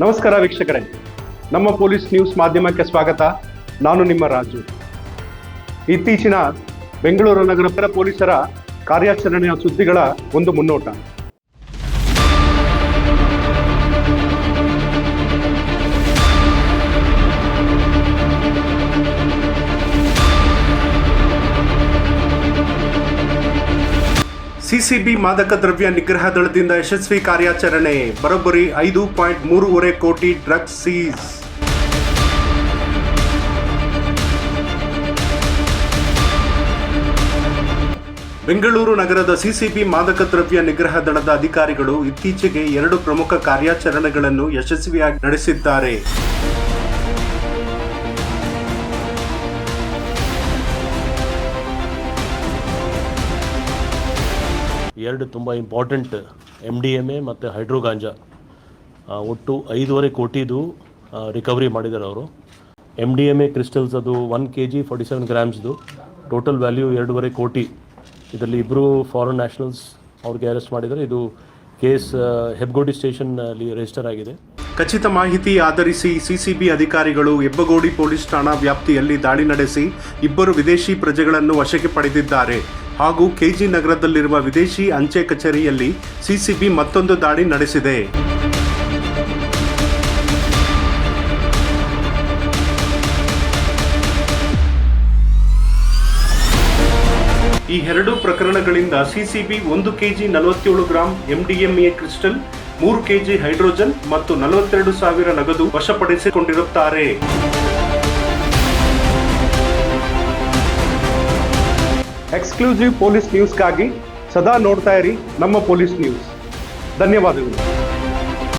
ನಮಸ್ಕಾರ ವೀಕ್ಷಕರೇ, ನಮ್ಮ ಪೊಲೀಸ್ ನ್ಯೂಸ್ ಮಾಧ್ಯಮಕ್ಕೆ ಸ್ವಾಗತ. ನಾನು ನಿಮ್ಮ ರಾಜು. ಇತ್ತೀಚಿನ ಬೆಂಗಳೂರು ನಗರ ಪೊಲೀಸರ ಕಾರ್ಯಾಚರಣೆಯ ಸುದ್ದಿಗಳ ಒಂದು ಮುನ್ನೋಟ. ಸಿಸಿಬಿ ಮಾದಕ ದ್ರವ್ಯ ನಿಗ್ರಹ ದಳದಿಂದ ಯಶಸ್ವಿ ಕಾರ್ಯಾಚರಣೆ. ಬರೋಬ್ಬರಿ 5.3 ಕೋಟಿ ಡ್ರಗ್ಸ್ ಸೀಸ್. ಬೆಂಗಳೂರು ನಗರದ ಸಿಸಿಬಿ ಮಾದಕ ದ್ರವ್ಯ ನಿಗ್ರಹ ದಳದ ಅಧಿಕಾರಿಗಳು ಇತ್ತೀಚೆಗೆ 2 ಪ್ರಮುಖ ಕಾರ್ಯಾಚರಣೆಗಳನ್ನು ಯಶಸ್ವಿಯಾಗಿ ನಡೆಸಿದ್ದಾರೆ. ಎರಡು ತುಂಬ ಇಂಪಾರ್ಟೆಂಟ್ MDMA ಮತ್ತು ಹೈಡ್ರೋ ಗಾಂಜಾ ಒಟ್ಟು 5.5 ಕೋಟಿದು ರಿಕವರಿ ಮಾಡಿದ್ದಾರೆ ಅವರು. MDMA ಕ್ರಿಸ್ಟಲ್ಸ್ ಅದು 1 kg 47 ಗ್ರಾಮ್ಸ್ದು ಟೋಟಲ್ ವ್ಯಾಲ್ಯೂ 2.5 ಕೋಟಿ. ಇದರಲ್ಲಿ ಇಬ್ಬರು ಫಾರಿನ್ ನ್ಯಾಷನಲ್ಸ್ ಅವ್ರಿಗೆ ಅರೆಸ್ಟ್ ಮಾಡಿದ್ದಾರೆ. ಇದು ಕೇಸ್ ಹೆಬ್ಗೋಡಿ ಸ್ಟೇಷನ್ನಲ್ಲಿ ರಿಜಿಸ್ಟರ್ ಆಗಿದೆ. ಖಚಿತ ಮಾಹಿತಿ ಆಧರಿಸಿ ಸಿಸಿಬಿ ಅಧಿಕಾರಿಗಳು ಹೆಬ್ಬಗೋಡಿ ಪೊಲೀಸ್ ಠಾಣಾ ವ್ಯಾಪ್ತಿಯಲ್ಲಿ ದಾಳಿ ನಡೆಸಿ 2 ವಿದೇಶಿ ಪ್ರಜೆಗಳನ್ನು ವಶಕ್ಕೆ ಪಡೆದಿದ್ದಾರೆ. ಹಾಗೂ KG ನಗರದಲ್ಲಿರುವ ವಿದೇಶಿ ಅಂಚೆ ಕಚೇರಿಯಲ್ಲಿ ಸಿಸಿಬಿ ಮತ್ತೊಂದು ದಾಳಿ ನಡೆಸಿದೆ. ಈ 2 ಪ್ರಕರಣಗಳಿಂದ CCB 1 kg 47 gram MDMA crystal, 3 kg hydrogen ಮತ್ತು 42,000 ನಗದು ವಶಪಡಿಸಿಕೊಂಡಿರುತ್ತಾರೆ. ಎಕ್ಸ್ಕ್ಲೂಸಿವ್ ಪೊಲೀಸ್ ನ್ಯೂಸ್ಗಾಗಿ ಸದಾ ನೋಡ್ತಾ ಇರಿ ನಮ್ಮ ಪೊಲೀಸ್ ನ್ಯೂಸ್. ಧನ್ಯವಾದಗಳು.